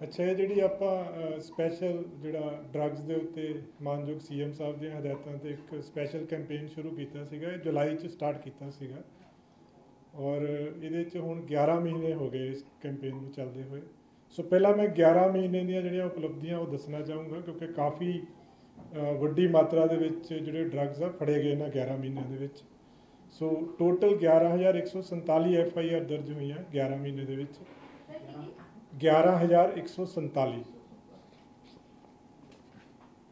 ਅੱਛਾ, ਇਹ ਜਿਹੜੀ ਆਪਾਂ ਸਪੈਸ਼ਲ ਜਿਹੜਾ ਡਰੱਗਸ ਦੇ ਉੱਤੇ ਮਾਨਯੋਗ ਸੀਐਮ ਸਾਹਿਬ ਦੀਆਂ ਹਦਾਇਤਾਂ ਤੇ ਇੱਕ ਸਪੈਸ਼ਲ ਕੈਂਪੇਨ ਸ਼ੁਰੂ ਕੀਤਾ ਸੀਗਾ। ਇਹ ਜੁਲਾਈ 'ਚ ਸਟਾਰਟ ਕੀਤਾ ਸੀਗਾ ਔਰ ਇਹਦੇ 'ਚ ਹੁਣ 11 ਮਹੀਨੇ ਹੋ ਗਏ ਇਸ ਕੈਂਪੇਨ ਨੂੰ ਚੱਲਦੇ ਹੋਏ। ਸੋ ਪਹਿਲਾਂ ਮੈਂ 11 ਮਹੀਨੇ ਦੀਆਂ ਜਿਹੜੀਆਂ ਉਪਲਬਧੀਆਂ ਉਹ ਦੱਸਣਾ ਚਾਹੂੰਗਾ, ਕਿਉਂਕਿ ਕਾਫੀ ਵੱਡੀ ਮਾਤਰਾ ਦੇ ਵਿੱਚ ਜਿਹੜੇ ਡਰੱਗਸ ਆ ਫੜੇ ਗਏ ਇਹਨਾਂ 11 ਮਹੀਨਿਆਂ ਦੇ ਵਿੱਚ। ਸੋ ਟੋਟਲ 11,147 FIR ਦਰਜ ਹੋਈਆਂ 11 ਮਹੀਨੇ ਦੇ ਵਿੱਚ। 11,147,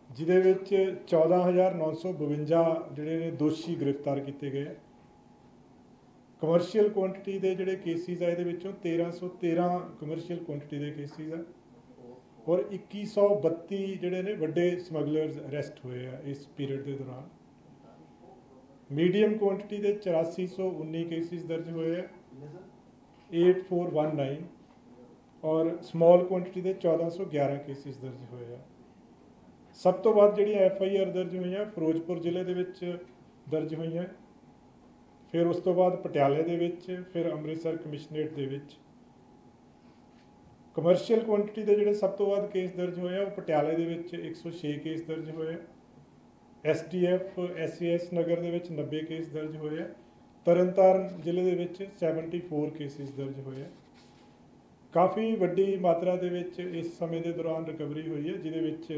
ਜਿਹਦੇ ਵਿੱਚ 14,952 ਜਿਹੜੇ ਨੇ ਦੋਸ਼ੀ ਗ੍ਰਿਫਤਾਰ ਕੀਤੇ ਗਏ। ਕਮਰਸ਼ੀਅਲ ਕੁਆਂਟੀਟੀ ਦੇ ਜਿਹੜੇ ਕੇਸਿਸ ਆ ਇਹਦੇ ਵਿੱਚੋਂ 1,313 ਕਮਰਸ਼ੀਅਲ ਕੁਆਂਟੀਟੀ ਦੇ ਕੇਸਿਸ ਆ ਔਰ 2,132 ਜਿਹੜੇ ਨੇ ਵੱਡੇ ਸਮਗਲਰਸ ਅਰੈਸਟ ਹੋਏ ਆ ਇਸ ਪੀਰੀਅਡ ਦੇ ਦੌਰਾਨ। ਮੀਡੀਅਮ ਕੁਆਂਟੀਟੀ ਦੇ 8419 ਕੇਸਿਸ ਦਰਜ ਹੋਏ ਆ 8419 ਔਰ ਸਮਾਲ ਕੁਆਂਟੀਟੀ ਦੇ 1411 ਕੇਸਿਸ ਦਰਜ ਹੋਏ ਆ। ਸਭ ਤੋਂ ਵੱਧ ਜਿਹੜੀਆਂ FIR ਦਰਜ ਹੋਈਆਂ ਫਿਰੋਜ਼ਪੁਰ ਜ਼ਿਲ੍ਹੇ ਦੇ ਵਿੱਚ ਦਰਜ ਹੋਈਆਂ, ਫਿਰ ਉਸ ਤੋਂ ਬਾਅਦ ਪਟਿਆਲੇ ਦੇ ਵਿੱਚ, ਫਿਰ ਅੰਮ੍ਰਿਤਸਰ ਕਮਿਸ਼ਨਰੇਟ ਦੇ ਵਿੱਚ। ਕਮਰਸ਼ੀਅਲ ਕੁਆਂਟੀਟੀ ਦੇ ਜਿਹੜੇ ਸਭ ਤੋਂ ਵੱਧ ਕੇਸ ਦਰਜ ਹੋਏ ਆ ਉਹ ਪਟਿਆਲੇ ਦੇ ਵਿੱਚ 106 ਕੇਸ ਦਰਜ ਹੋਏ ਆ। SDF SAS ਨਗਰ ਦੇ ਵਿੱਚ 90 ਕੇਸ ਦਰਜ ਹੋਏ ਆ। ਤਰਨਤਾਰਨ ਜ਼ਿਲ੍ਹੇ ਦੇ ਵਿੱਚ 74 ਕੇਸਿਸ ਦਰਜ ਹੋਏ ਆ। ਕਾਫੀ ਵੱਡੀ ਮਾਤਰਾ ਦੇ ਵਿੱਚ ਇਸ ਸਮੇਂ ਦੇ ਦੌਰਾਨ ਰਿਕਵਰੀ ਹੋਈ ਹੈ, ਜਿਹਦੇ ਵਿੱਚ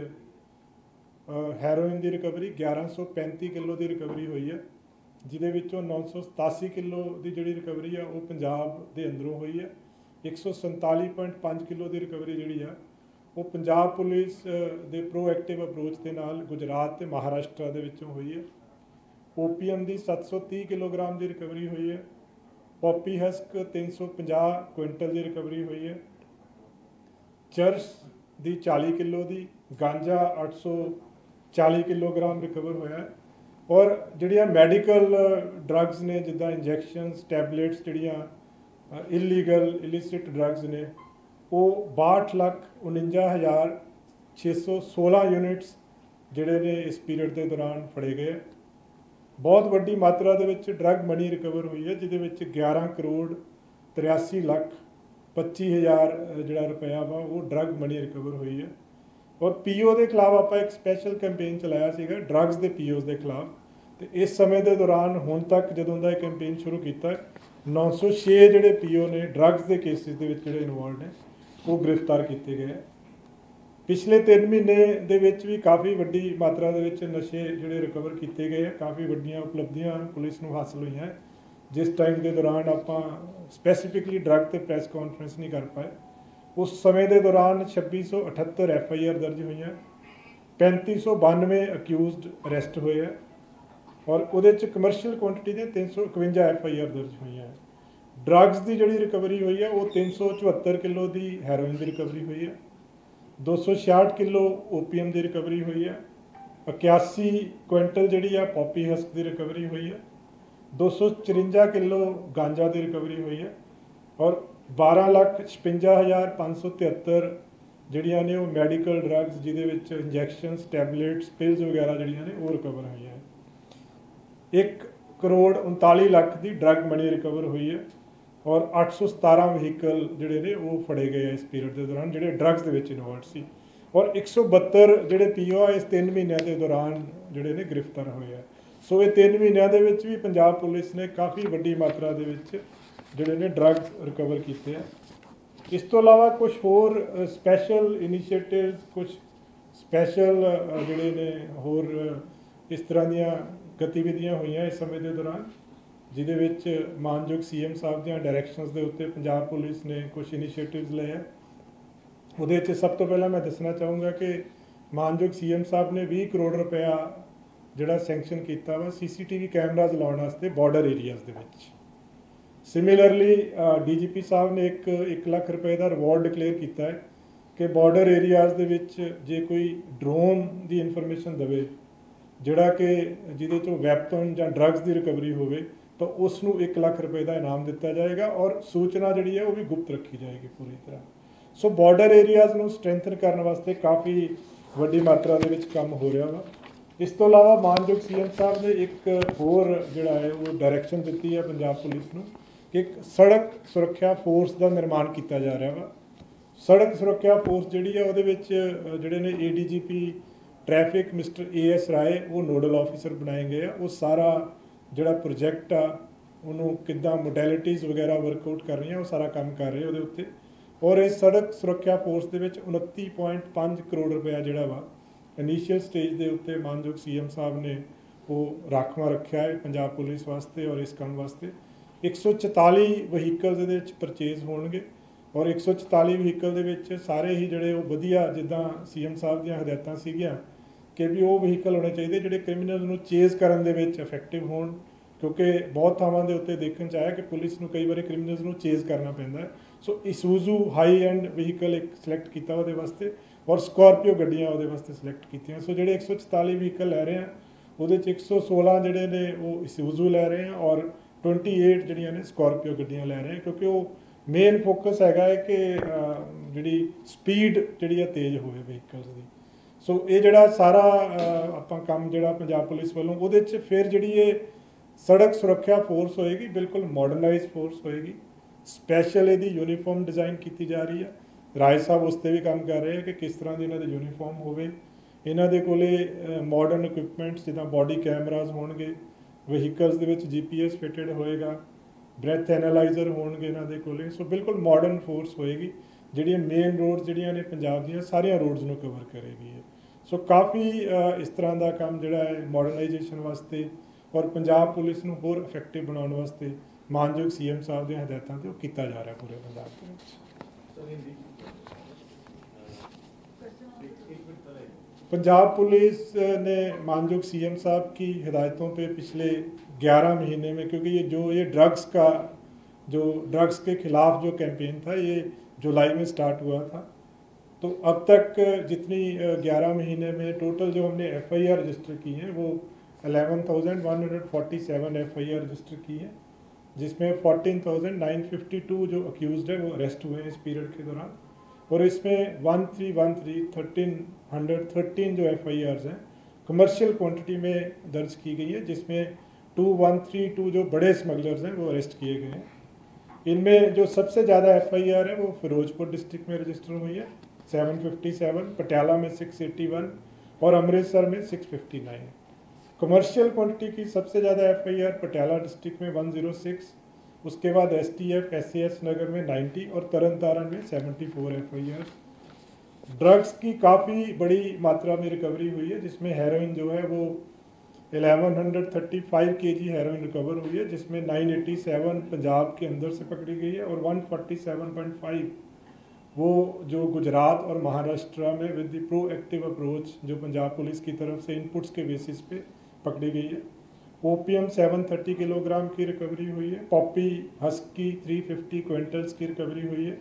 ਹੈਰੋਇਨ ਦੀ ਰਿਕਵਰੀ 1135 ਕਿਲੋ ਦੀ ਰਿਕਵਰੀ ਹੋਈ ਹੈ, ਜਿਹਦੇ ਵਿੱਚੋਂ 987 ਕਿਲੋ ਦੀ ਜਿਹੜੀ ਰਿਕਵਰੀ ਆ ਉਹ ਪੰਜਾਬ ਦੇ ਅੰਦਰੋਂ ਹੋਈ ਹੈ। 147.5 ਕਿਲੋ ਦੀ ਰਿਕਵਰੀ ਜਿਹੜੀ ਆ ਉਹ ਪੰਜਾਬ ਪੁਲਿਸ ਦੇ ਪ੍ਰੋਐਕਟਿਵ ਅਪਰੋਚ ਦੇ ਨਾਲ ਗੁਜਰਾਤ ਤੇ ਮਹਾਰਾਸ਼ਟਰ ਦੇ ਵਿੱਚੋਂ ਹੋਈ ਹੈ। OPM ਦੀ 730 ਕਿਲੋਗ੍ਰਾਮ ਦੀ ਰਿਕਵਰੀ ਹੋਈ ਹੈ। ਪੌਪੀ ਹਸਕ 350 ਕੁਇੰਟਲ ਦੀ ਰਿਕਵਰੀ ਹੋਈ ਹੈ। ਚਰਸ ਦੀ 40 ਕਿਲੋ ਦੀ, ਗਾਂਜਾ 840 ਕਿਲੋਗ੍ਰਾਮ ਰਿਕਵਰ ਹੋਇਆ ਹੈ। ਔਰ ਜਿਹੜੀਆਂ ਮੈਡੀਕਲ ਡਰੱਗਸ ਨੇ ਜਿੱਦਾਂ ਇੰਜੈਕਸ਼ਨਸ, ਟੈਬਲੇਟਸ, ਜਿਹੜੀਆਂ ਇਲਿਸਿਟ ਡਰੱਗਸ ਨੇ ਉਹ 62,49,616 ਯੂਨਿਟਸ ਜਿਹੜੇ ਨੇ ਇਸ ਪੀਰੀਅਡ ਦੇ ਦੌਰਾਨ ਫੜੇ ਗਏ। ਬਹੁਤ ਵੱਡੀ ਮਾਤਰਾ ਦੇ ਵਿੱਚ ਡਰੱਗ ਮਨੀ ਰਿਕਵਰ ਹੋਈ ਹੈ, ਜਿਹਦੇ ਵਿੱਚ 11 ਕਰੋੜ 83 ਲੱਖ 25 ਹਜ਼ਾਰ ਜਿਹੜਾ ਰੁਪਇਆ ਵਾ ਉਹ ਡਰੱਗ ਮਨੀ ਰਿਕਵਰ ਹੋਈ ਹੈ। ਔਰ PO ਦੇ ਖਿਲਾਫ ਆਪਾਂ ਇੱਕ ਸਪੈਸ਼ਲ ਕੈਂਪੇਨ ਚਲਾਇਆ ਸੀਗਾ ਡਰੱਗਸ ਦੇ POs ਦੇ ਖਿਲਾਫ, ਤੇ ਇਸ ਸਮੇਂ ਦੇ ਦੌਰਾਨ ਹੁਣ ਤੱਕ ਜਦੋਂ ਦਾ ਇਹ ਕੈਂਪੇਨ ਸ਼ੁਰੂ ਕੀਤਾ 906 ਜਿਹੜੇ PO ਨੇ ਡਰੱਗਸ ਦੇ ਕੇਸਿਸ ਦੇ ਵਿੱਚ ਜਿਹੜੇ ਇਨਵੋਲਵ ਨੇ ਉਹ ਗ੍ਰਿਫਤਾਰ ਕੀਤੇ ਗਏ। ਪਿਛਲੇ 3 ਮਹੀਨੇ ਦੇ ਵਿੱਚ ਵੀ ਕਾਫੀ ਵੱਡੀ ਮਾਤਰਾ ਦੇ ਵਿੱਚ ਨਸ਼ੇ ਜਿਹੜੇ ਰਿਕਵਰ ਕੀਤੇ ਗਏ ਆ। ਕਾਫੀ ਵੱਡੀਆਂ ਉਪਲਬਧੀਆਂ ਪੁਲਿਸ ਨੂੰ ਹਾਸਲ ਹੋਈਆਂ। ਜਿਸ ਟਾਈਮ ਦੇ ਦੌਰਾਨ ਆਪਾਂ ਸਪੈਸੀਫਿਕਲੀ ਡਰੱਗ ਤੇ ਪ੍ਰੈਸ ਕਾਨਫਰੰਸ ਨਹੀਂ ਕਰ ਪਾਏ, ਉਸ ਸਮੇਂ ਦੇ ਦੌਰਾਨ 2678 FIR ਦਰਜ ਹੋਈਆਂ, 3592 ਅਕਿਊਜ਼ਡ ਅਰੈਸਟ ਹੋਏ ਆ ਔਰ ਉਹਦੇ 'ਚ ਕਮਰਸ਼ੀਅਲ ਕੁਆਂਟੀਟੀ ਦੇ 351 FIR ਦਰਜ ਹੋਈਆਂ। ਡਰੱਗਸ ਦੀ ਜਿਹੜੀ ਰਿਕਵਰੀ ਹੋਈ ਹੈ ਉਹ 374 ਕਿਲੋ ਦੀ ਹੈਰੋਇਨ ਦੀ ਰਿਕਵਰੀ ਹੋਈ ਹੈ, 266 ਕਿਲੋ OPM ਦੀ ਰਿਕਵਰੀ ਹੋਈ ਹੈ, 81 ਕੁਇੰਟਲ ਜਿਹੜੀ ਆ ਪੌਪੀ ਹਸਕ ਦੀ ਰਿਕਵਰੀ ਹੋਈ ਹੈ, 254 ਕਿਲੋ ਗਾਂਜਾ ਦੀ ਰਿਕਵਰੀ ਹੋਈ ਹੈ ਔਰ 12,56,573 ਜਿਹੜੀਆਂ ਨੇ ਉਹ ਮੈਡੀਕਲ ਡਰੱਗਸ ਜਿਹਦੇ ਵਿੱਚ ਇੰਜੈਕਸ਼ਨਸ, ਟੈਬਲੇਟਸ, ਪਿਲਸ ਵਗੈਰਾ ਜਿਹੜੀਆਂ ਨੇ ਉਹ ਰਿਕਵਰ ਹੋਈਆਂ। 1 ਕਰੋੜ 39 ਲੱਖ ਦੀ ਡਰੱਗ ਮਨੀ ਰਿਕਵਰ ਹੋਈ ਹੈ ਔਰ 817 ਵਹੀਕਲ ਜਿਹੜੇ ਨੇ ਉਹ ਫੜੇ ਗਏ ਆ ਇਸ ਪੀਰੀਅਡ ਦੇ ਦੌਰਾਨ ਜਿਹੜੇ ਡਰੱਗਸ ਦੇ ਵਿੱਚ ਇਨਵੋਲਵ ਸੀ। ਔਰ 172 ਜਿਹੜੇ PO ਆ ਇਸ 3 ਮਹੀਨਿਆਂ ਦੇ ਦੌਰਾਨ ਜਿਹੜੇ ਨੇ ਗ੍ਰਿਫਤਾਰ ਹੋਏ ਆ। ਸੋ ਇਹ 3 ਮਹੀਨਿਆਂ ਦੇ ਵਿੱਚ ਵੀ ਪੰਜਾਬ ਪੁਲਿਸ ਨੇ ਕਾਫੀ ਵੱਡੀ ਮਾਤਰਾ ਦੇ ਵਿੱਚ ਜਿਹੜੇ ਨੇ ਡਰੱਗਸ ਰਿਕਵਰ ਕੀਤੇ ਆ। ਇਸ ਤੋਂ ਇਲਾਵਾ ਕੁਝ ਹੋਰ ਸਪੈਸ਼ਲ ਇਨੀਸ਼ੀਏਟਿਵ, ਕੁਝ ਸਪੈਸ਼ਲ ਜਿਹੜੇ ਨੇ ਹੋਰ ਇਸ ਤਰ੍ਹਾਂ ਦੀਆਂ ਗਤੀਵਿਧੀਆਂ ਹੋਈਆਂ ਇਸ ਸਮੇਂ ਦੇ ਦੌਰਾਨ, ਜਿਹਦੇ ਵਿੱਚ ਮਾਨਯੋਗ CM ਸਾਹਿਬ ਦੀਆਂ ਡਾਇਰੈਕਸ਼ਨਸ ਦੇ ਉੱਤੇ ਪੰਜਾਬ ਪੁਲਿਸ ਨੇ ਕੁਝ ਇਨੀਸ਼ੀਏਟਿਵਸ ਲਏ ਆ। ਉਹਦੇ 'ਚ ਸਭ ਤੋਂ ਪਹਿਲਾਂ ਮੈਂ ਦੱਸਣਾ ਚਾਹੂੰਗਾ ਕਿ ਮਾਨਯੋਗ CM ਸਾਹਿਬ ਨੇ 20 ਕਰੋੜ ਰੁਪਇਆ ਜਿਹੜਾ ਸੈਂਕਸ਼ਨ ਕੀਤਾ ਵਾ CCTV ਕੈਮਰਾਜ਼ ਲਾਉਣ ਵਾਸਤੇ ਬਾਰਡਰ ਏਰੀਆਜ਼ ਦੇ ਵਿੱਚ। ਸਿਮਿਲਰਲੀ DGP ਸਾਹਿਬ ਨੇ 1 ਲੱਖ ਰੁਪਏ ਦਾ ਰਿਵਾਰਡ ਡਿਕਲੇਅਰ ਕੀਤਾ ਹੈ ਕਿ ਬਾਰਡਰ ਏਰੀਆਜ਼ ਦੇ ਵਿੱਚ ਜੇ ਕੋਈ ਡਰੋਨ ਦੀ ਇਨਫੋਰਮੇਸ਼ਨ ਦੇਵੇ ਜਿਹੜਾ ਕਿ ਜਿਹਦੇ 'ਚੋਂ ਵੈਪਨ ਜਾਂ ਡਰੱਗਸ ਦੀ ਰਿਕਵਰੀ ਹੋਵੇ ਤਾਂ ਉਸ ਨੂੰ 1 ਲੱਖ ਰੁਪਏ ਦਾ ਇਨਾਮ ਦਿੱਤਾ ਜਾਏਗਾ ਔਰ ਸੂਚਨਾ ਜਿਹੜੀ ਹੈ ਉਹ ਵੀ ਗੁਪਤ ਰੱਖੀ ਜਾਏਗੀ ਪੂਰੀ ਤਰ੍ਹਾਂ। ਸੋ ਬਾਰਡਰ ਏਰੀਆਜ਼ ਨੂੰ ਸਟਰੈਂਥਨ ਕਰਨ ਵਾਸਤੇ ਕਾਫੀ ਵੱਡੀ ਮਾਤਰਾ ਦੇ ਵਿੱਚ ਕੰਮ ਹੋ ਰਿਹਾ ਵਾ। ਇਸ ਤੋਂ ਇਲਾਵਾ ਮਾਨਯੋਗ CM ਸਾਹਿਬ ਨੇ ਇੱਕ ਹੋਰ ਜਿਹੜਾ ਹੈ ਉਹ ਡਾਇਰੈਕਸ਼ਨ ਦਿੱਤੀ ਹੈ ਪੰਜਾਬ ਪੁਲਿਸ ਨੂੰ ਕਿ ਇੱਕ ਸੜਕ ਸੁਰੱਖਿਆ ਫੋਰਸ ਦਾ ਨਿਰਮਾਣ ਕੀਤਾ ਜਾ ਰਿਹਾ ਵਾ। सड़क सुरक्षा फोर्स जी है वो जोड़े ने ADGP ट्रैफिक मिस्टर AS राय वो नोडल ऑफिसर बनाए गए। वो सारा जोड़ा प्रोजैक्ट आ उन्होंने किदा मोडैलिटीज़ वगैरह वर्कआउट कर रही हैं, वो सारा काम कर रहे हैं उत्ते। और इस सड़क सुरक्षा फोर्स के 29.5 करोड़ रुपया जोड़ा वा इनीशियल स्टेज के उत्ते मानयोग CM साहब ने वो राखवा रखा है पंजाब पुलिस वास्ते। और इस काम वास्ते 144 वहीकल्स परचेज होणगे और 144 वहीकल सारे ही जोड़े वधिया जिदा CM साहब दी हदायतां सीगियां कि भी वो वहीकल होने चाहिए जोड़े क्रिमिनल नूं चेज़ करन दे विच इफैक्टिव होण, क्योंकि बहुत थावां दे उत्ते देखण च आया कि पुलिस नूं कई बार क्रिमिनल्स नूं चेज़ करना पैंदा है। सो ईसूजू हाई एंड वहीकल एक सिलेक्ट किया वो वास्ते और स्कॉर्पियो गड्डियां वो वास्ते सिलेक्ट कीतियां। सो जोड़े 144 वहीकल लै रहे हैं वो 116 जोड़े ने वो ईसूजू लै रहे हैं और 28 जड़ियाँ ने स्कॉर्पियो गड्डियां लै रहे हैं, क्योंकि वो मेन फोकस है कि जी स्पीड जी तेज़ होए वहीकल्स की। सो ये जोड़ा सारा आप काम जो पंजाब पुलिस वालों वो फिर जी ये सड़क सुरक्षा फोर्स होएगी बिल्कुल मॉडर्नाइज फोर्स होएगी। स्पैशल यदि यूनीफॉर्म डिज़ाइन की जा रही है। राय साहब उस पर भी काम कर रहे हैं कि किस तरह की इन्हों यूनीफॉर्म हो। इन्हों के कोले मॉडर्न इक्विपमेंट्स जिदा बॉडी कैमराज होणगे, वहीकल्स के GPS फिटेड होएगा, ब्रैथ एनालाइजर होणगे इन्हों के कोले। सो बिल्कुल मॉडर्न फोर्स होएगी जिहड़ियां मेन रोड्स जिहड़ियां ने पंजाब दीयां सारियां रोड्स नूं कवर करेगी। सो काफ़ी इस तरह का काम जिहड़ा है मॉडर्नाइजेशन वास्ते और पंजाब पुलिस नूं होर इफैक्टिव बनाउण वास्ते मानयोग CM साहब दी हदायतां ते कीता जा रहा है पूरे पंजाब दे विच। पंजाब पुलिस ने मानयोग CM साहब की हिदायतों पे पिछले 11 महीने में, क्योंकि ये ड्रग्स के खिलाफ जो कैंपेन था ये जुलाई में स्टार्ट हुआ था, तो अब तक जितनी 11 महीने में टोटल जो हमने FIR रजिस्टर की हैं वो 11,147 FIR रजिस्टर की है, जिसमें 14,952 जो अक्यूज़ड है वो अरेस्ट हुए हैं इस पीरियड के दौरान। और इसमें 1313 जो FIRs हैं कमर्शियल क्वांटिटी में दर्ज की गई है, जिसमें 2132 जो बड़े स्मगलर्स हैं वो अरेस्ट किए गए हैं। इनमें जो सबसे ज़्यादा FIR है वो फिरोजपुर डिस्ट्रिक्ट में रजिस्टर हुई है 757, पटियाला में 681 और अमृतसर में 659। कमर्शियल क्वांटिटी की सबसे ज़्यादा FIR पटियाला डिस्ट्रिक्ट में 106, उसके बाद STF SAS नगर में 90 और तरन तारण में 74 FIR। ड्रग्स की काफ़ी बड़ी मात्रा में रिकवरी हुई है, जिसमें हेरोइन जो है वो 1135 kg हेरोइन रिकवर हुई है, जिसमें 987 पंजाब के अंदर से पकड़ी गई है और 147.5 वो जो गुजरात और महाराष्ट्र में विद द प्रोएक्टिव अप्रोच जो पंजाब पुलिस की तरफ से इनपुट्स के बेसिस पे पकड़ी गई है। ओपीएम 730 किलोग्राम की रिकवरी हुई है, पॉपी हस्क की 350 क्विंटल्स की रिकवरी हुई है,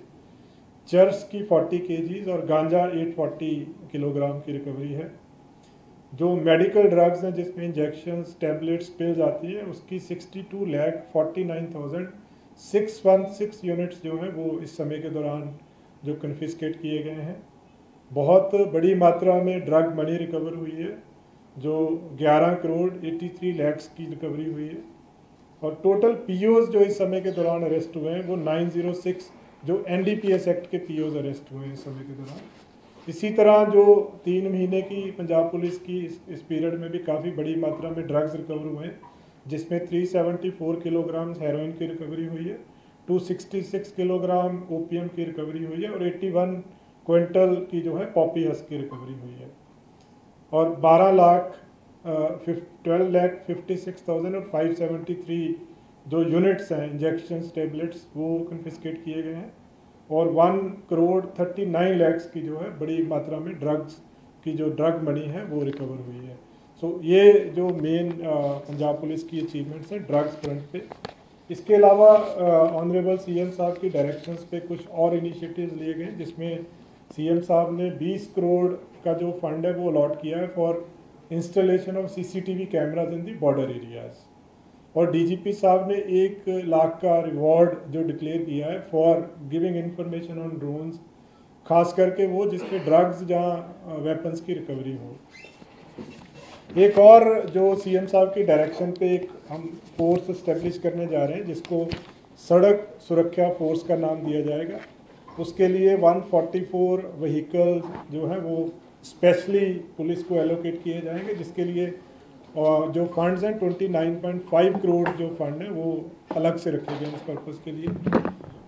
चर्स की 40 kgs और गांजा 840 किलोग्राम की रिकवरी है। जो मेडिकल ड्रग्स हैं जिसमें इंजेक्शंस टैबलेट्स पिल्स आती है उसकी 62,49,616 यूनिट्स जो हैं वो इस समय के दौरान जो कन्फिस्केट किए गए हैं। बहुत बड़ी मात्रा में ड्रग मनी रिकवर हुई है, जो 11 करोड़ 83 लाख की रिकवरी हुई है। और टोटल POs जो इस समय के दौरान अरेस्ट हुए हैं वो 906 जो NDPS एक्ट के POs अरेस्ट हुए हैं इस समय के दौरान। इसी तरह जो 3 महीने की पंजाब पुलिस की इस पीरियड में भी काफ़ी बड़ी मात्रा में ड्रग्स रिकवर हुए हैं, जिसमें 374 किलोग्राम हेरोइन की रिकवरी हुई है, 266 किलोग्राम ओपीएम की रिकवरी हुई है और 81 क्विंटल की जो है पॉपी हस्क की रिकवरी हुई है। और 12,56,573 जो यूनिट्स हैं इंजेक्शंस टैबलेट्स वो कन्फिस्केट किए गए हैं और 1 करोड़ 39 लाख की जो है बड़ी मात्रा में ड्रग्स की जो ड्रग मनी है वो रिकवर हुई है। सो ये जो मेन पंजाब पुलिस की अचीवमेंट्स हैं ड्रग्स फ्रंट पे। इसके अलावा ऑनरेबल CM साहब की डायरेक्शंस पे कुछ और इनिशिएटिव्स लिए गए, जिसमें CM साहब ने 20 करोड़ का जो फंड है वो अलॉट किया है for installation of CCTV cameras in the border areas. और DGP साहब ने 1 लाख का रिवॉर्ड जो डिक्लेयर किया है for giving information on drones, खास करके वो जिसपे ड्रग्स जहाँ वेपन्स की रिकवरी हो। एक और जो CM साहब की डायरेक्शन पे एक हम फोर्स इस्टेब्लिश करने जा रहे हैं जिसको सड़क सुरक्षा फोर्स का नाम दिया जाएगा। उसके लिए 144 व्हीकल जो है वो स्पेशली पुलिस को एलोकेट किए जाएंगे, जिसके लिए जो फंड्स हैं 29.5 करोड़ जो फंड है वो अलग से रखे गए इस पर्पज़ के लिए।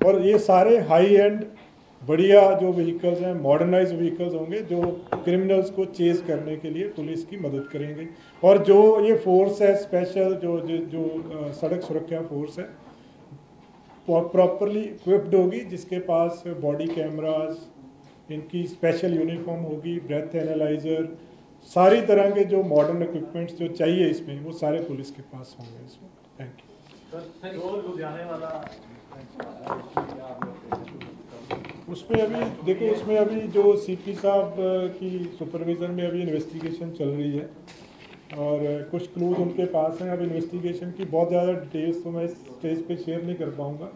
और ये सारे हाई एंड बढ़िया जो व्हीकल्स हैं, मॉडर्नाइज व्हीकल्स होंगे जो क्रिमिनल्स को चेज करने के लिए पुलिस की मदद करेंगे। और जो ये फोर्स है स्पेशल जो सड़क सुरक्षा फोर्स है प्रॉपरली इक्विप्ड होगी, जिसके पास बॉडी कैमरास, इनकी स्पेशल यूनिफॉर्म होगी, ब्रेथ एनालाइजर, सारी तरह के जो मॉडर्न इक्विपमेंट्स जो चाहिए इसमें वो सारे पुलिस के पास होंगे इसमें। Thank you. उसमें अभी देखो, उसमें अभी जो सीपी साहब की सुपरविज़न में अभी इन्वेस्टिगेशन चल रही है और कुछ क्लूज उनके पास हैं। अब इन्वेस्टिगेशन की बहुत ज़्यादा डिटेल्स तो मैं इस स्टेज पे शेयर नहीं कर पाऊँगा,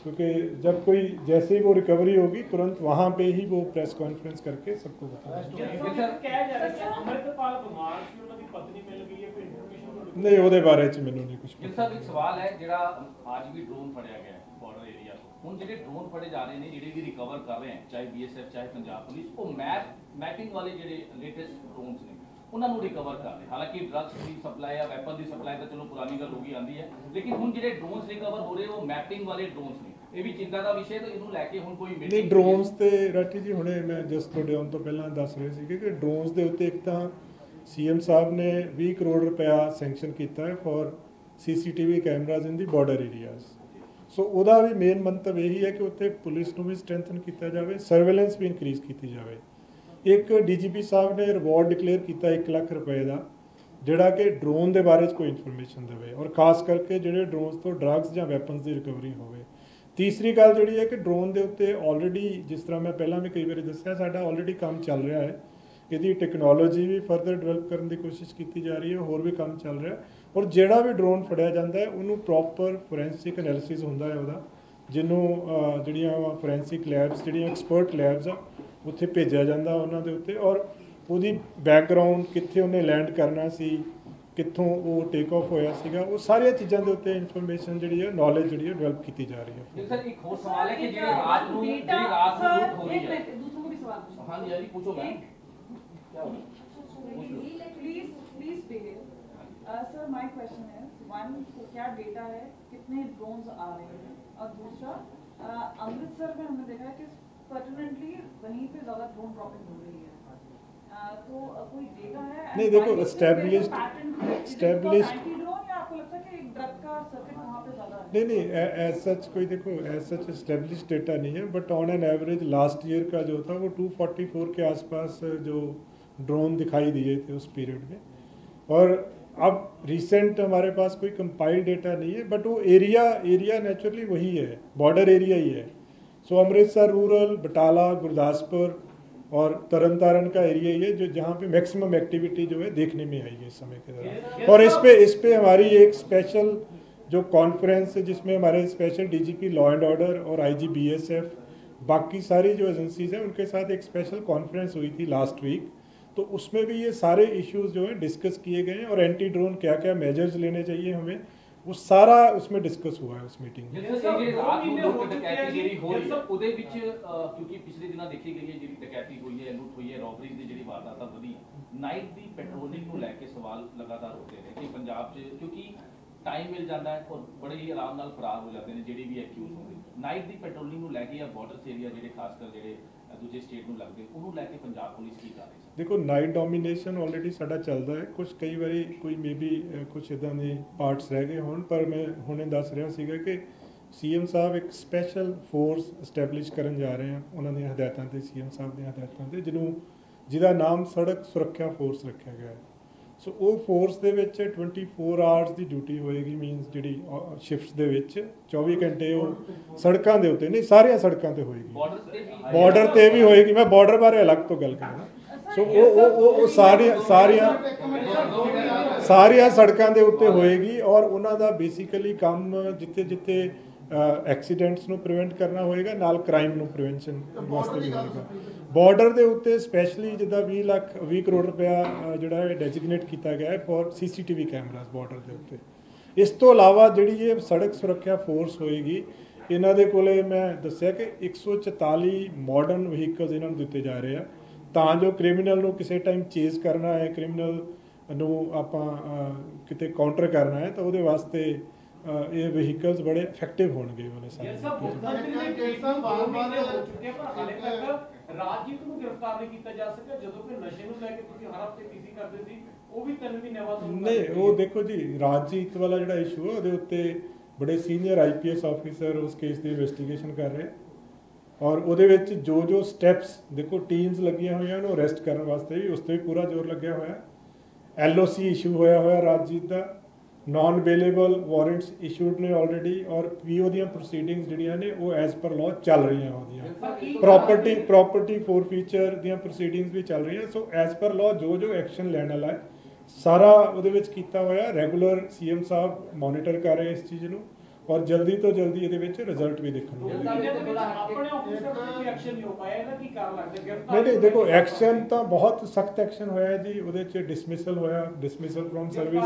क्योंकि जब कोई जैसे ही वो रिकवरी होगी तुरंत वहाँ पे ही वो प्रेस कॉन्फ्रेंस करके सबको नहीं ਉਹਦੇ ਬਾਰੇ ਚ ਮੈਨੂੰ ਨਹੀਂ ਕੁਝ ਪਤਾ। ਇੱਕ ਸਵਾਲ ਹੈ ਜਿਹੜਾ ਅੱਜ ਵੀ ਡਰੋਨ ਫੜਿਆ ਗਿਆ ਬਾਰਡਰ ਏਰੀਆ ਤੋਂ, ਹੁਣ ਜਿਹੜੇ ਡਰੋਨ ਫੜੇ ਜਾ ਰਹੇ ਨੇ, ਜਿਹੜੇ ਵੀ ਰਿਕਵਰ ਕਰ ਰਹੇ ਹਨ, ਚਾਹੇ BSF ਚਾਹੇ ਪੰਜਾਬ ਪੁਲਿਸ, ਉਹ ਮੈਪਿੰਗ ਵਾਲੇ ਜਿਹੜੇ ਲੇਟੈਸਟ ਡਰੋਨਸ ਨੇ ਉਹਨਾਂ ਨੂੰ ਰਿਕਵਰ ਕਰ ਰਹੇ। ਹਾਲਾਂਕਿ ਡਰੱਗਸ ਦੀ ਸਪਲਾਈ ਜਾਂ ਵੈਪਨ ਦੀ ਸਪਲਾਈ ਤਾਂ ਚਲੋ ਪੁਰਾਣੀ ਗੱਲ ਹੋ ਗਈ ਆਂਦੀ ਹੈ, ਲੇਕਿਨ ਹੁਣ ਜਿਹੜੇ ਡਰੋਨਸ ਰਿਕਵਰ ਹੋ ਰਹੇ ਉਹ ਮੈਪਿੰਗ ਵਾਲੇ ਡਰੋਨਸ ਨੇ। ਇਹ ਵੀ ਚਿੰਤਾ ਦਾ ਵਿਸ਼ੇ ਹੈ, ਤਾਂ ਇਹਨੂੰ ਲੈ ਕੇ ਹੁਣ ਕੋਈ ਨਹੀਂ ਡਰੋਨਸ ਤੇ ਰਾਠੀ ਜੀ ਹੁਣੇ ਮੈਂ ਜਸਟ ਤੁਹਾਡੇ ਆਉਣ ਤੋਂ ਪਹਿਲਾਂ ਦੱਸ ਰਹੇ ਸੀ ਕਿ ਡਰੋਨਸ ਦੇ ਉੱਤੇ ਇੱਕ ਤਾਂ CM ਸਾਹਿਬ ਨੇ 20 ਕਰੋੜ ਰੁਪਇਆ ਸੈਂਕਸ਼ਨ ਕੀਤਾ ਹੈ for CCTV cameras in the border areas. ਸੋ ਉਹਦਾ ਵੀ ਮੇਨ ਮੰਤਵ ਇਹੀ ਹੈ ਕਿ ਉੱਥੇ ਪੁਲਿਸ ਨੂੰ ਵੀ ਸਟਰੈਂਥਨ ਕੀਤਾ ਜਾਵੇ, ਸਰਵੇਲੈਂਸ ਵੀ ਇਨਕਰੀਜ਼ ਕੀਤੀ ਜਾਵੇ। ਇੱਕ DGP ਸਾਹਿਬ ਨੇ ਰਿਵਾਰਡ ਡਿਕਲੇਅਰ ਕੀਤਾ 1 ਲੱਖ ਰੁਪਏ ਦਾ, ਜਿਹੜਾ ਕਿ ਡਰੋਨ ਦੇ ਬਾਰੇ 'ਚ ਕੋਈ ਇਨਫੋਰਮੇਸ਼ਨ ਦੇਵੇ ਔਰ ਖਾਸ ਕਰਕੇ ਜਿਹੜੇ ਡਰੋਨਸ ਤੋਂ ਡਰੱਗਸ ਜਾਂ ਵੈਪਨਸ ਦੀ ਰਿਕਵਰੀ ਹੋਵੇ। ਤੀਸਰੀ ਗੱਲ ਜਿਹੜੀ ਹੈ ਕਿ ਡਰੋਨ ਦੇ ਉੱਤੇ ਆਲਰੇਡੀ, ਜਿਸ ਤਰ੍ਹਾਂ ਮੈਂ ਪਹਿਲਾਂ ਵੀ ਕਈ ਵਾਰੀ ਦੱਸਿਆ, ਸਾਡਾ ਆਲਰੇਡੀ ਕੰਮ ਚੱਲ ਰਿਹਾ ਹੈ। ਇਹਦੀ ਟੈਕਨੋਲੋਜੀ ਵੀ ਫਰਦਰ ਡਿਵੈਲਪ ਕਰਨ ਦੀ ਕੋਸ਼ਿਸ਼ ਕੀਤੀ ਜਾ ਰਹੀ ਹੈ, ਹੋਰ ਵੀ ਕੰਮ ਚੱਲ ਰਿਹਾ। ਔਰ ਜਿਹੜਾ ਵੀ ਡਰੋਨ ਫੜਿਆ ਜਾਂਦਾ ਹੈ ਉਹਨੂੰ ਪ੍ਰੋਪਰ ਫੋਰੈਂਸਿਕ ਐਨਾਲਿਸਿਸ ਹੁੰਦਾ ਹੈ ਉਹਦਾ, ਜਿਹਨੂੰ ਜਿਹੜੀਆਂ ਫੋਰੈਂਸਿਕ ਲੈਬਸ, ਜਿਹੜੀਆਂ ਐਕਸਪਰਟ ਲੈਬਸ ਆ, ਉੱਥੇ ਭੇਜਿਆ ਜਾਂਦਾ ਉਹਨਾਂ ਦੇ ਉੱਤੇ। ਔਰ ਉਹਦੀ ਬੈਕਗਰਾਊਂਡ, ਕਿੱਥੇ ਉਹਨੇ ਲੈਂਡ ਕਰਨਾ ਸੀ, ਕਿੱਥੋਂ ਉਹ ਟੇਕ ਆਫ ਹੋਇਆ ਸੀਗਾ, ਉਹ ਸਾਰੀਆਂ ਚੀਜ਼ਾਂ ਦੇ ਉੱਤੇ ਇਨਫੋਰਮੇਸ਼ਨ ਜਿਹੜੀ ਹੈ, ਨੌਲੇਜ ਜਿਹੜੀ ਹੈ ਡਿਵੈਲਪ ਕੀਤੀ ਜਾ ਰਹੀ ਹੈ। ਸਰ ਇੱਕ ਹੋਰ ਸਵਾਲ ਹੈ ਕਿ ਜਿਹੜੀ ਰਾਤ ਨੂੰ ਲੁੱਟ ਹੋ ਰਹੀ ਹੈ। दूसरों को भी सवाल पूछो। हाँ जी पूछो ma'am. Please begin. Sir my question है, वन, क्या डेटा है, कितने ड्रोन्स आ रहे हैं, और दूसरा अमृतसर में हमने देखा है कि परमानेंटली वहीं पे ज़्यादा ड्रोन ड्रॉपिंग हो रही है, तो कोई डेटा है? नहीं देखो, established ड्रोन, या आपको लगता है कि एक ड्रग का सर्किट वहाँ पे ज़्यादा है? नहीं एज सच कोई, देखो एज सच एस्टेब्लिश डेटा नहीं है, but on an average last year का जो था वो 244 के आसपास जो ड्रोन दिखाई दिए थे उस पीरियड में। और अब रिसेंट हमारे पास कोई कंपाइल्ड डेटा नहीं है, बट वो एरिया नेचुरली वही है, बॉर्डर एरिया ही है। सो अमृतसर रूरल, बटाला, गुरदासपुर और तरन तारण का एरिया ही है जो जहाँ पे मैक्सिमम एक्टिविटी जो है देखने में आई है इस समय के दौरान। और इस पे हमारी एक स्पेशल जो कॉन्फ्रेंस है, जिसमें हमारे special DGP law and order और IG BSF, बाकी सारी जो एजेंसीज हैं उनके साथ एक स्पेशल कॉन्फ्रेंस हुई थी लास्ट वीक। तो उसमें भी ये सारे इश्यूज जो हैं डिस्कस किए गए हैं, और एंटी ड्रोन क्या क्या मेजर्स लेने चाहिए हमें, वो सारा उसमें डिस्कस हुआ है उस मीटिंग में। क्योंकि पिछले दिनों देखी गई है जी डकैती हुई है, लुट हुई है, रॉबरीज की जी वारदात वधी, नाइट की पेट्रोलिंग को लैके सवाल लगातार होते रहे कि पंजाब क्योंकि टाइम मिल जाता है और बड़े ही आराम नाल फरार हो जाते हैं ਜਿਹੜੇ ਵੀ ਐਕਿਊਜ਼ ਹੋਣਗੇ। ਨਾਈਟ ਦੀ ਪੈਟਰੋਲਿੰਗ ਨੂੰ ਲੈ ਕੇ ਜਾਂ ਬਾਰਡਰ ਏਰੀਆ ਜਿਹੜੇ ਖਾਸ ਕਰ ਜਿਹੜੇ ਦੂਜੇ ਸਟੇਟ ਨੂੰ ਲੱਗਦੇ, ਉਹਨੂੰ ਲੈ ਕੇ ਪੰਜਾਬ ਪੁਲਿਸ ਕੀ ਕਰ ਰਹੀ ਹੈ? देखो नाइट डोमीनेशन ऑलरेडी साडा चलता है, कुछ कई बारी कोई मे बी कुछ इदां दे पार्ट्स रह गए होण, पर मैं हुणे दस रहा सीगा कि CM साहब एक स्पैशल फोर्स एस्टैबलिश करन जा रहे हैं उन्हां दी हदायतां ते, CM साहब दी हदायतां ते, जिहदा नाम सड़क सुरक्षा फोर्स रखा गया है। सो वो फोर्स दे विच 24 आवर्स की ड्यूटी होएगी, मीनस जिहड़ी शिफ्ट्स दे विच 24 घंटे वो सड़कां दे उत्ते, नहीं सारियां सड़कां ते होएगी, बॉर्डर ते भी होएगी। मैं बॉर्डर बारे अलग तो गल करना। सो वो सारियां सड़कां दे उत्ते होएगी, और उन्हां दा बेसिकली काम जिथे जिथे एक्सीडेंट्स ਨੂੰ ਪ੍ਰੀਵੈਂਟ ਕਰਨਾ ਹੋਏਗਾ, ਨਾਲ ਕ੍ਰਾਈਮ ਨੂੰ ਪ੍ਰੀਵੈਂਸ਼ਨ ਵਾਸਤੇ ਵੀ ਹੋਏਗਾ। ਬਾਰਡਰ ਦੇ ਉੱਤੇ ਸਪੈਸ਼ਲੀ ਜਿੱਦਾਂ 20 ਕਰੋੜ ਰੁਪਇਆ ਜਿਹੜਾ ਹੈ ਡੈਜ਼ਿਗਨੇਟ ਕੀਤਾ ਗਿਆ ਹੈ ਫॉर CCTV ਕੈਮਰਾਸ ਬਾਰਡਰ ਦੇ ਉੱਤੇ। ਇਸ ਤੋਂ ਇਲਾਵਾ ਜਿਹੜੀ ਇਹ ਸੜਕ ਸੁਰੱਖਿਆ ਫੋਰਸ ਹੋਏਗੀ, ਇਹਨਾਂ ਦੇ ਕੋਲੇ ਮੈਂ ਦੱਸਿਆ ਕਿ 144 ਮਾਡਰਨ ਵਹੀਕਲਸ ਇਹਨਾਂ ਨੂੰ ਦਿੱਤੇ ਜਾ ਰਹੇ ਆ, ਤਾਂ ਜੋ ਕ੍ਰਿਮੀਨਲ ਨੂੰ ਕਿਸੇ ਟਾਈਮ ਚੇਜ਼ ਕਰਨਾ ਹੈ, ਕ੍ਰਿਮੀਨਲ ਨੂੰ ਆਪਾਂ ਕਿਤੇ ਕਾਊਂਟਰ ਕਰਨਾ ਹੈ, ਤਾਂ ਉਹਦੇ ਵਾਸਤੇ ਇਹ ਵਹੀਕਲਸ ਬੜੇ ਇਫੈਕਟਿਵ ਹੋਣਗੇ ਵਾਲੇ ਰਾਜਜੀਤ ਨੂੰ ਗ੍ਰਿਫਤਾਰ ਨਹੀਂ ਕੀਤਾ ਜਾ ਸਕਿਆ, ਜਦੋਂ ਕਿ ਨਸ਼ੇ ਨੂੰ ਲੈ ਕੇ ਤੁਸੀਂ ਹਰ ਹਫ਼ਤੇ ਪੀਸੀ ਕਰਦੇ ਸੀ, ਉਹ ਵੀ 3 ਮਹੀਨੇ ਬਾਅਦ ਨਹੀਂ, ਉਹ ਦੇਖੋ ਜੀ, ਰਾਜਜੀਤ ਵਾਲਾ ਜਿਹੜਾ ਇਸ਼ੂ ਹੈ ਉਹਦੇ ਉੱਤੇ ਬੜੇ ਸੀਨੀਅਰ ਆਈਪੀਐਸ ਆਫੀਸਰ ਉਸ ਕੇਸ ਦੀ ਇਨਵੈਸਟੀਗੇਸ਼ਨ ਕਰ ਰਹੇ, ਔਰ ਉਹਦੇ ਵਿੱਚ ਜੋ ਸਟੈਪਸ ਦੇਖੋ ਟੀਮਸ ਲੱਗੀਆਂ ਹੋਈਆਂ ਉਹਨੂੰ ਅਰੈਸਟ ਕਰਨ ਵਾਸਤੇ ਵੀ ਉਸ 'ਤੇ ਵੀ ਪੂਰਾ ਜ਼ੋਰ ਲੱਗਿਆ ਹੋਇਆ। LOC ਇਸ਼ੂ ਹੋਇਆ ਰਾਜਜੀਤ ਦਾ, ਨॉन ਅਵੇਲੇਬਲ ਵਾਰੰਟਸ ਇਸ਼ੂਡ ਨੇ ਆਲਰੇਡੀ, ਔਰ PO ਦੀਆਂ ਪ੍ਰੋਸੀਡਿੰਗਸ ਜਿਹੜੀਆਂ ਨੇ ਉਹ ਐਜ਼ ਪਰ ਲਾਅ ਚੱਲ ਰਹੀਆਂ ਉਹਦੀਆਂ, ਪ੍ਰੋਪਰਟੀ ਫੋਰਫੀਚਰ ਦੀਆਂ ਪ੍ਰੋਸੀਡਿੰਗਸ ਵੀ ਚੱਲ ਰਹੀਆਂ। ਸੋ ਐਜ਼ ਪਰ ਲਾਅ ਜੋ ਐਕਸ਼ਨ ਲੈਣ ਵਾਲਾ ਹੈ ਸਾਰਾ ਉਹਦੇ ਵਿੱਚ ਕੀਤਾ ਹੋਇਆ। ਰੈਗੂਲਰ CM ਸਾਹਿਬ ਮੋਨੀਟਰ ਕਰ ਰਹੇ ਇਸ ਚੀਜ਼ ਨੂੰ, ਔਰ ਜਲਦੀ ਤੋਂ ਜਲਦੀ ਇਹਦੇ ਵਿੱਚ ਰਿਜ਼ਲਟ ਵੀ ਦੇਖਣ ਨੂੰ ਮਿਲੇਗਾ। ਨਹੀਂ, ਦੇਖੋ ਐਕਸ਼ਨ ਤਾਂ ਬਹੁਤ ਸਖਤ ਐਕਸ਼ਨ ਹੋਇਆ ਜੀ, ਉਹਦੇ 'ਚ ਡਿਸਮਿਸਲ ਹੋਇਆ, ਡਿਸਮਿਸਲ ਫਰੋਮ ਸਰਵਿਸ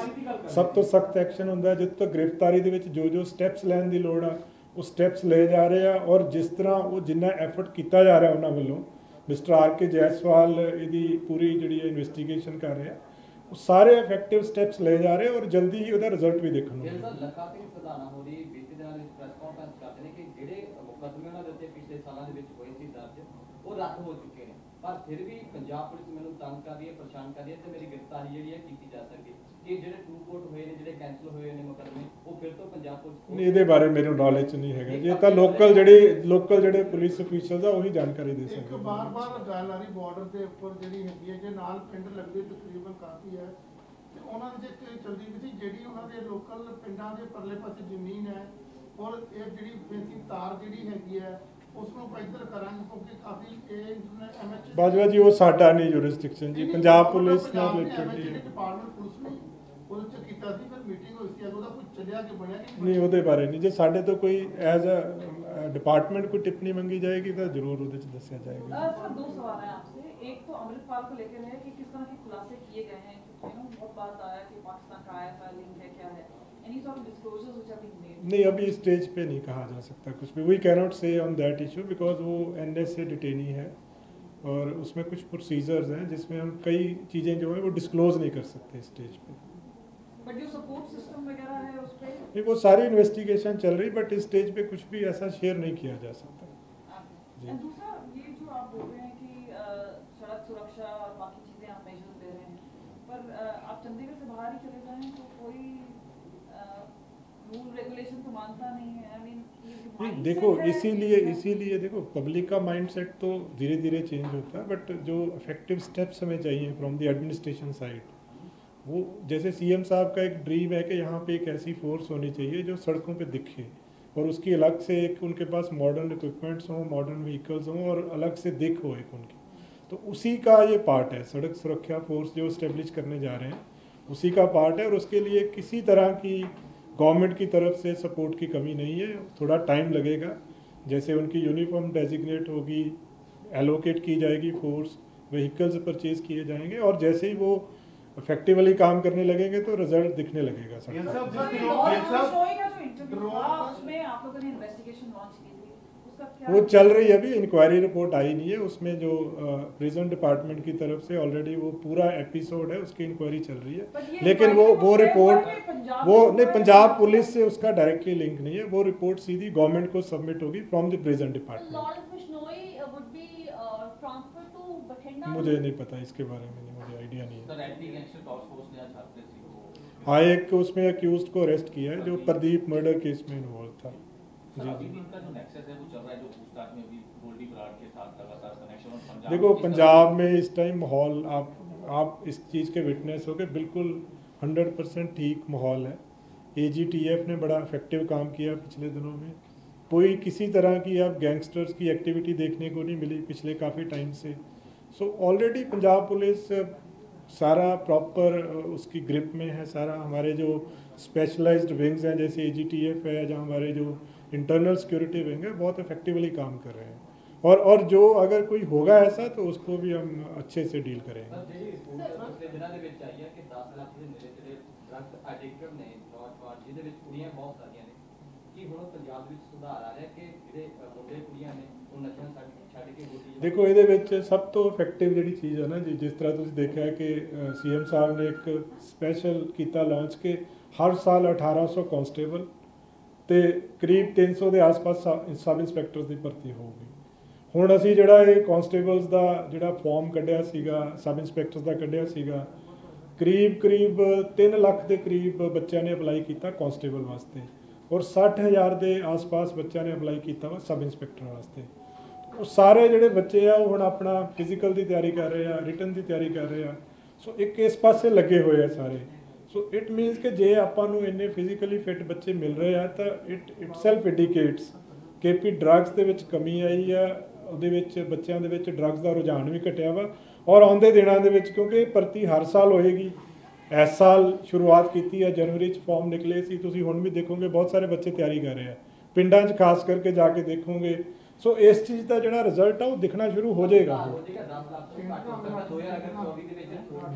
ਸਭ ਤੋਂ ਸਖਤ ਐਕਸ਼ਨ ਹੁੰਦਾ। ਜਿੱਥੇ ਤੱਕ ਗ੍ਰਿਫਤਾਰੀ ਦੇ ਵਿੱਚ ਜੋ ਸਟੈਪਸ ਲੈਣ ਦੀ ਲੋੜ ਆ ਉਹ ਸਟੈਪਸ ਲਏ ਜਾ ਰਹੇ ਆ, ਔਰ ਜਿਸ ਤਰ੍ਹਾਂ ਉਹ ਜਿੰਨਾ ਐਫਰਟ ਕੀਤਾ ਜਾ ਰਿਹਾ ਉਹਨਾਂ ਵੱਲੋਂ, ਮਿਸਟਰ RK ਜੈਸਵਾਲ ਇਹਦੀ ਪੂਰੀ ਜਿਹੜੀ ਇਨਵੈਸਟੀਗੇਸ਼ਨ ਕਰ ਰਿਹਾ, ਉਹ ਸਾਰੇ ਇਫੈਕਟਿਵ ਸਟੈਪਸ ਲਏ ਜਾ ਰਹੇ, ਔਰ ਜਲਦੀ ਹੀ ਉਹਦਾ ਰਿਜ਼ਲਟ ਵੀ ਦੇਖਣ ਨੂੰ ਮਿਲੇਗਾ। ਜਿਹੜੇ ਮੁਕੱਦਮੇ ਉਹਨਾਂ ਦੇ ਉੱਤੇ ਪਿਛਲੇ ਸਾਲਾਂ ਦੇ ਵਿੱਚ ਹੋਏ ਸੀ ਦਰਜ, ਉਹ ਰੱਦ ਹੋ ਚੁੱਕੇ ਨੇ, ਪਰ ਫਿਰ ਵੀ ਪੰਜਾਬ ਪੁਲਿਸ ਮੈਨੂੰ ਤੰਗ ਕਰ ਰਹੀ ਹੈ, ਪਰੇਸ਼ਾਨ ਕਰ ਰਹੀ ਹੈ, ਤੇ ਮੇਰੀ ਗ੍ਰਿਫਤਾਰੀ ਜਿਹੜੀ ਹੈ ਕੀਤੀ ਜਾ ਸਕੇ ਕਿ ਜਿਹੜੇ ਟੂ ਕੋਰਟ ਹੋਏ ਨੇ, ਜਿਹੜੇ ਕੈਂਸਲ ਹੋਏ ਨੇ ਮੁਕੱਦਮੇ, ਉਹ ਫਿਰ ਤੋਂ ਪੰਜਾਬ ਪੁਲਿਸ ਨਹੀਂ, ਇਹਦੇ ਬਾਰੇ ਮੈਨੂੰ ਨੌਲੇਜ ਨਹੀਂ ਹੈਗਾ ਜੀ, ਇਹ ਤਾਂ ਲੋਕਲ ਜਿਹੜੇ ਪੁਲਿਸ ਅਫੀਸ਼ੀਅਲਸ ਆ ਉਹੀ ਜਾਣਕਾਰੀ ਦੇ ਸਕਦੇ। ਇੱਕ ਬਾਰ-ਬਾਰ ਗੱਲ ਆ ਰਹੀ ਬਾਰਡਰ ਦੇ ਉੱਪਰ ਜਿਹੜੀ ਹੈਗੀ ਹੈ, ਜੇ ਨਾਲ ਪਿੰਡ ਲੱਗਦੇ ਤਕਰੀਬਨ ਕਾਫੀ ਹੈ, ਤੇ ਉਹਨਾਂ ਦੇ ਵਿੱਚ ਚਲਦੀ ਵੀ ਸੀ ਜਿਹੜੀ ਉਹਨਾਂ ਦੇ ਲੋਕਲ ਪਿੰਡਾਂ ਦੇ ਪਰਲੇ ਪਾਸੇ ਜ਼ਮੀਨ ਹੈ, ਔਰ ਇਹ ਜਿਹੜੀ ਬੇਸਿਕ ਤਾਰ ਜਿਹੜੀ ਹੈਗੀ ਹੈ ਉਸ ਨੂੰ ਇੱਧਰ ਕਰਾਂਗੇ, ਕਿਉਂਕਿ ਕਾਫੀ ਇਹ MH ਬਾਜਵਾ ਜੀ ਉਹ ਸਾਡਾ ਨਹੀਂ ਜੁਰਿਸਡਿਕਸ਼ਨ ਜੀ, ਪੰਜਾਬ ਪੁਲਿਸ ਨਾਲ ਰਿਲੇਟਡ ਡਿਪਾਰਟਮੈਂਟ ਪੁਲਿਸ ਨੇ ਉਹਦੇ ਚ ਕੀਤਾ ਸੀ, ਫਿਰ ਮੀਟਿੰਗ ਹੋਈ ਸੀ, ਉਹਦਾ ਕੁਝ ਚੱਲਿਆ ਕਿ ਬਣਿਆ ਕਿ ਨਹੀਂ, ਉਹਦੇ ਬਾਰੇ ਨਹੀਂ। ਜੇ ਸਾਡੇ ਤੋਂ ਕੋਈ ਐਜ਼ ਅ ਡਿपार्टमेंट कोई टिप्पणी मंगी जाएगी तो जरूर ਉਹਦੇ ਚ ਦੱਸਿਆ ਜਾਏਗਾ। सर, 2 सवाल हैं आपसे। एक तो अमृतपाल को लेकर है कि किस तरह के खुलासे किए गए हैं, बहुत बात आया कि पाकिस्तान का ISI लिंक है, क्या है, any sort of disclosures which have been made? नहीं, अभी स्टेज पे नहीं कहा जा सकता कुछ भी, वी कैन नॉट से ऑन दैट इशू, बिकॉज वो NSA डिटेनी है और उसमें कुछ प्रोसीजर्स हैं जिसमें हम कई चीज़ें जो है वो डिस्क्लोज नहीं कर सकते स्टेज पे। बट जो सपोर्ट सिस्टम वगैरह है उस पे नहीं, वो सारी इन्वेस्टिगेशन चल रही, बट इस स्टेज पे कुछ भी ऐसा शेयर नहीं किया जा सकता। एंड दूसरा ये जो आप बोल रहे हैं कि सड़क सुरक्षा और बाकी चीज़ें आप मेजर्स ले रहे हैं, पर आप चंडीगढ़ से बाहर ही चले जाएं तो कोई रूल रेगुलेशन तो मानता नहीं है। आई मीन देखो, इसीलिए देखो पब्लिक का माइंडसेट तो धीरे धीरे चेंज होता है, बट जो इफेक्टिव स्टेप्स हमें चाहिए फ्रॉम द एडमिनिस्ट्रेशन साइड, वो जैसे CM साहब का एक ड्रीम है कि यहाँ पे एक ऐसी फोर्स होनी चाहिए जो सड़कों पे दिखे, और उसकी अलग से एक उनके पास मॉडर्न इक्विपमेंट्स हों, मॉडर्न व्हीकल्स हों, और अलग से दिख हो एक उनकी, तो उसी का ये पार्ट है। सड़क सुरक्षा फोर्स जो इस्टेब्लिश करने जा रहे हैं उसी का पार्ट है, और उसके लिए किसी तरह की गवर्नमेंट की तरफ से सपोर्ट की कमी नहीं है। थोड़ा टाइम लगेगा, जैसे उनकी यूनिफॉर्म डेजिग्नेट होगी, एलोकेट की जाएगी फोर्स, व्हीकल्स परचेज किए जाएंगे, और जैसे ही वो इफेक्टिवली काम करने लगेंगे तो रिजल्ट दिखने लगेगा। वो चल रही है, अभी इंक्वायरी रिपोर्ट आई नहीं है, उसमें जो प्रिजन डिपार्टमेंट की तरफ से ऑलरेडी वो पूरा एपिसोड है, उसकी इंक्वायरी चल रही है, लेकिन वो रिपोर्ट वो नहीं, पंजाब पुलिस से उसका डायरेक्टली लिंक नहीं है, वो रिपोर्ट सीधी गवर्नमेंट को सबमिट होगी फ्रॉम द प्रिजन डिपार्टमेंट। मुझे नहीं पता इसके बारे में, मुझे आइडिया नहीं है। हाँ, एक उसमें अक्यूज्ड को अरेस्ट किया है जो प्रदीप मर्डर केस में इन्वॉल्व था। देखो, पंजाब में इस टाइम माहौल आप इस चीज़ के विटनेस हो के बिल्कुल 100% ठीक माहौल है। AGTF ने बड़ा इफेक्टिव काम किया पिछले दिनों में, कोई किसी तरह की आप गैंगस्टर्स की एक्टिविटी देखने को नहीं मिली पिछले काफ़ी टाइम से। सो ऑलरेडी पंजाब पुलिस सारा प्रॉपर उसकी ग्रिप में है। सारा हमारे जो स्पेशलाइज्ड विंग्स हैं जैसे AGTF है, जहाँ हमारे जो इंटरनल सिक्योरिटी विंग है, बहुत इफेक्टिवली काम कर रहे हैं, और जो अगर कोई होगा ऐसा तो उसको भी हम अच्छे से डील करेंगे। ਕਿ ਹੁਣ ਪੰਜਾਬ ਵਿੱਚ ਸੁਧਾਰ ਆ ਰਿਹਾ ਕਿ ਜਿਹੜੇ ਮੁੰਡੇ ਕੁੜੀਆਂ ਨੇ ਉਹ ਨਸ਼ਿਆਂ ਛੱਡ ਕੇ ਗੋਦੀ ਦੇਖੋ ਇਹਦੇ ਵਿੱਚ ਸਭ ਤੋਂ ਇਫੈਕਟਿਵ ਜਿਹੜੀ ਚੀਜ਼ ਹੈ ਨਾ ਜੀ, ਜਿਸ ਤਰ੍ਹਾਂ ਤੁਸੀਂ ਦੇਖਿਆ ਕਿ ਸੀਐਮ ਸਾਹਿਬ ਨੇ ਇੱਕ ਸਪੈਸ਼ਲ ਕੀਤਾ ਲਾਂਚ ਕਿ ਹਰ ਸਾਲ 1800 ਕਾਂਸਟੇਬਲ ਤੇ ਕਰੀਬ 300 ਦੇ ਆਸ-ਪਾਸ ਸਬ ਇੰਸਪੈਕਟਰਸ ਦੀ ਭਰਤੀ ਹੋਊਗੀ। ਹੁਣ ਅਸੀਂ ਜਿਹੜਾ ਇਹ ਕਾਂਸਟੇਬਲਸ ਦਾ ਜਿਹੜਾ ਫਾਰਮ ਕੱਢਿਆ ਸੀਗਾ, ਸਬ ਇੰਸਪੈਕਟਰਸ ਦਾ ਕੱਢਿਆ ਸੀਗਾ, ਕਰੀਬ 3 ਲੱਖ ਦੇ ਕਰੀਬ ਬੱਚਿਆਂ ਨੇ ਅਪਲਾਈ ਕੀਤਾ ਕਾਂਸਟੇਬਲ ਵਾਸਤੇ ਔਰ 60,000 ਦੇ ਆਸ-ਪਾਸ ਬੱਚਿਆਂ ਨੇ ਅਪਲਾਈ ਕੀਤਾ ਵਾ ਸਬ ਇੰਸਪੈਕਟਰ ਵਾਸਤੇ। ਉਹ ਸਾਰੇ ਜਿਹੜੇ ਬੱਚੇ ਆ ਉਹ ਹੁਣ ਆਪਣਾ ਫਿਜ਼ੀਕਲ ਦੀ ਤਿਆਰੀ ਕਰ ਰਹੇ ਆ, ਰਿਟਨ ਦੀ ਤਿਆਰੀ ਕਰ ਰਹੇ ਆ। ਸੋ ਇੱਕ ਇਸ ਪਾਸੇ ਲੱਗੇ ਹੋਏ ਆ ਸਾਰੇ। ਸੋ ਇਟ ਮੀਨਸ ਕਿ ਜੇ ਆਪਾਂ ਨੂੰ ਇੰਨੇ ਫਿਜ਼ੀਕਲੀ ਫਿਟ ਬੱਚੇ ਮਿਲ ਰਹੇ ਆ ਤਾਂ ਇਟਸੈਲਫ ਇੰਡੀਕੇਟਸ ਕਿ ਵੀ ਡਰੱਗਸ ਦੇ ਵਿੱਚ ਕਮੀ ਆਈ ਆ, ਉਹਦੇ ਵਿੱਚ ਬੱਚਿਆਂ ਦੇ ਵਿੱਚ ਡਰੱਗਸ ਦਾ ਰੁਝਾਨ ਵੀ ਘਟਿਆ ਵਾ ਔਰ ਆਉਂਦੇ ਦਿਨਾਂ ਦੇ ਵਿੱਚ ਕਿਉਂਕਿ ਭਰਤੀ ਹਰ ਸਾਲ ਹੋਏਗੀ। ਇਸ ਸਾਲ ਸ਼ੁਰੂਆਤ ਕੀਤੀ ਹੈ, ਜਨਵਰੀ 'ਚ ਫਾਰਮ ਨਿਕਲੇ ਸੀ, ਤੁਸੀਂ ਹੁਣ ਵੀ ਦੇਖੋਗੇ ਬਹੁਤ ਸਾਰੇ ਬੱਚੇ ਤਿਆਰੀ ਕਰ ਰਹੇ ਆ, ਪਿੰਡਾਂ 'ਚ ਖਾਸ ਕਰਕੇ ਜਾ ਕੇ ਦੇਖੋਗੇ। ਸੋ ਇਸ ਚੀਜ਼ ਦਾ ਜਿਹੜਾ ਰਿਜ਼ਲਟ ਆ ਉਹ ਦਿਖਣਾ ਸ਼ੁਰੂ ਹੋ ਜਾਏਗਾ।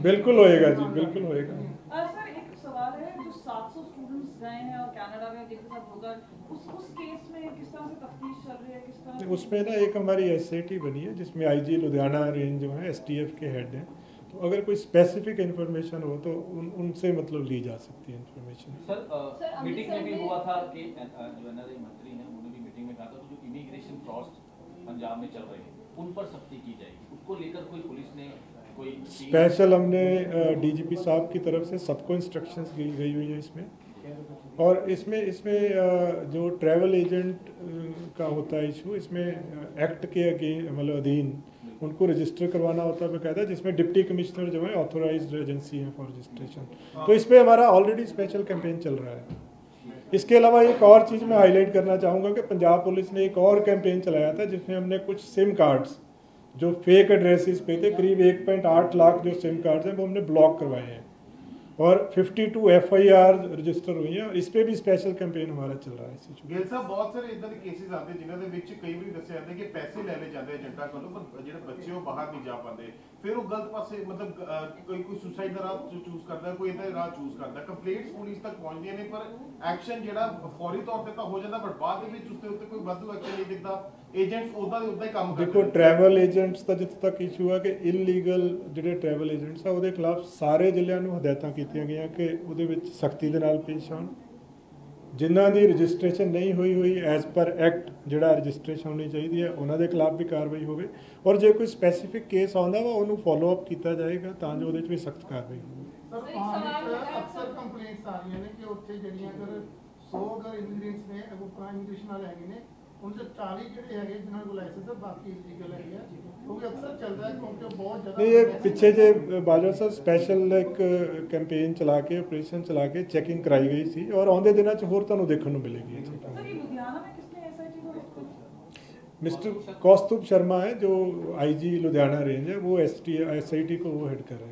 ਬਿਲਕੁਲ ਹੋਏਗਾ ਜੀ, ਬਿल्कुल होएगा। सर एक सवाल है, जो 700 स्टूडेंट्स गए हैं और कनाडा में जिनके साथ होगा, उस केस में किस तरह से तफ्तीश चल रही है, किस तरह? उसमें ना एक हमारी SAT बनी है जिसमें IG लुधियाना रेंज जो है STF के हेड हैं, तो अगर कोई स्पेसिफिक इन्फॉर्मेशन हो तो उनसे मतलब ली जा सकती है इन्फॉर्मेशन। सर मीटिंग में भी हुआ था कि जो NRI मंत्री हैं उन्होंने भी मीटिंग में कहा था जो इमिग्रेशन फ्रॉड्स पंजाब में चल रहे हैं उन पर सख्ती की जाएगी, उसको लेकर कोई पुलिस ने कोई स्पेशल हमने DGP साहब की तरफ से सबको इंस्ट्रक्शंस गई हुई हैं इसमें। और इसमें जो ट्रैवल एजेंट का होता है इशू, इसमें एक्ट के मतलब अधीन उनको रजिस्टर करवाना होता है बकायदा, जिसमें डिप्टी कमिश्नर जो है ऑथोराइज्ड एजेंसी है फॉर रजिस्ट्रेशन। तो इस पर हमारा ऑलरेडी स्पेशल कैंपेन चल रहा है। इसके अलावा एक और चीज़ मैं हाईलाइट करना चाहूँगा कि पंजाब पुलिस ने एक और कैंपेन चलाया था जिसमें हमने कुछ सिम कार्ड्स जो फेक एड्रेसेस पे थे, करीब 1.8 लाख जो सिम कार्ड्स हैं वो हमने ब्लॉक करवाए हैं और 52 FIR रजिस्टर हुई हैं। इस पे भी स्पेशल कैंपेन हमारा चल रहा है। ਗਿੱਲ ਸਾਹਿਬ, ਬਹੁਤ ਸਾਰੇ ਇਦਾਂ ਦੇ ਕੇਸਿਸ ਆਉਂਦੇ ਜਿਨ੍ਹਾਂ ਦੇ ਵਿੱਚ ਕਈ ਵਾਰੀ ਦੱਸਿਆ ਜਾਂਦਾ ਕਿ ਪੈਸੇ ਲੈ ਲਏ ਜਾਂਦੇ ਏਜੰਟਾਂ ਕੋਲੋਂ, ਪਰ ਜਿਹੜੇ ਬੱਚੇ ਉਹ ਬਾਹਰ ਨਹੀਂ ਜਾ ਪਾਉਂਦੇ, ਫਿਰ ਉਹ ਗਲਤ ਪਾਸੇ ਮਤਲਬ ਕੋਈ ਸੁਸਾਈਡ ਦਾ ਰਾਹ ਚੂਜ਼ ਕਰਦਾ, ਕੋਈ ਇਦਾਂ ਦਾ ਰਾਹ ਚੂਜ਼ ਕਰਦਾ। ਕੰਪਲੇਂਟਸ ਪੁਲਿਸ ਤੱਕ ਪਹੁੰਚਦੀਆਂ ਨੇ ਪਰ ਐਕਸ਼ਨ ਜਿਹੜਾ ਫੌਰੀ ਤੌਰ ਤੇ ਤਾਂ ਹੋ ਜਾਂਦਾ, ਪਰ ਬਾਅਦ ਦੇ ਵਿੱਚ ਉਸ ਦੇ ਉੱਤੇ ਕੋਈ ਵਾਧੂ ਐਕਸ਼ਨ ਨਹੀਂ ਦਿਖਦਾ। ਏਜੰਟਸ ਉਦਾਂ ਦੇ ਉਦਾਂ ਹੀ ਕੰਮ ਕਰਦੇ। ਦੇਖੋ ਟਰੈਵਲ ਏਜੰਟਸ ਦਾ ਜਿੱਥੇ ਤੱਕ ਇਸ਼ੂ ਹੈ ਕਿ ਇਲੀਗਲ ਜਿਹੜੇ ਟਰੈਵਲ ਏਜੰਟਸ ਆ ਉਹਦੇ ਖਿਲਾਫ ਸਾਰੇ ਜ਼ਿਲ੍ਹਿਆਂ ਨੂੰ ਹਦਾਇਤਾਂ ਕੀਤੀਆਂ ਗਈਆਂ ਕਿ ਉਹਦੇ ਵਿੱਚ ਸਖਤੀ ਦੇ ਨਾਲ ਪੇਸ਼ ਆਉਣ। ਜਿਨ੍ਹਾਂ ਦੀ ਰਜਿਸਟ੍ਰੇਸ਼ਨ ਨਹੀਂ ਹੋਈ ਐਜ਼ ਪਰ ਐਕਟ ਜਿਹੜਾ ਰਜਿਸਟ੍ਰੇਸ਼ਨ ਹੋਣੀ ਚਾਹੀਦੀ ਹੈ ਉਹਨਾਂ ਦੇ ਖਿਲਾਫ ਵੀ ਕਾਰਵਾਈ ਹੋਵੇ ਔਰ ਜੇ ਕੋਈ ਸਪੈਸੀਫਿਕ ਕੇਸ ਆਉਂਦਾ ਵਾ ਉਹਨੂੰ ਫੋਲੋ ਅਪ ਕੀਤਾ ਜਾਏਗਾ ਤਾਂ ਜੋ ਉਹਦੇ 'ਚ ਵੀ ਸਖਤ ਕਾਰਵਾਈ ਹੋਵੇ। ਸਰ ਅਕਸਰ ਕੰਪਲੇਂਟਸ ਆ ਰਹੀਆਂ ਨੇ ਕਿ ਉੱਥੇ ਜਿਹੜੀਆਂ ਅਗਰ 100 ਅਗਰ ਇਮੀਗ੍ਰੈਂਟਸ ਨੇ ਉਹ ਪ੍ਰਾਈਮ ਇਮੀਗ੍ਰੇਸ਼ਨ ਵਾਲੇ ਹੈਗੇ ਨੇ, ਉਹਨਾਂ ਦੇ 40 ਜਿਹੜੇ ਹੈਗੇ ਜਿਨ੍ਹਾਂ ਕੋਲ ਲਾਇਸੈਂਸ ਹੈ ਬਾਕੀ ਇਲੀਗਲ ਹੈਗੇ ਆ, ਕਿਉਂਕਿ ਅਕਸਰ ਚੱਲਦਾ ਹੈ ਕਿਉਂਕਿ ਬਹੁਤ ਜ਼ਿਆਦਾ नहीं, ये पीछे जे बाजवा साहब स्पैशल एक कैंपेन चला के ऑपरेशन चला के चैकिंग कराई गई थी और आउंदे दिनों च होर तुहानूं देखण नूं मिलेगी। सर ये लुधियाना में किसने SIT को इसको? मिस्टर कौस्तुभ शर्मा है जो IG लुधियाना रेंज है, वो SIT को वो हेड कर रहे हैं।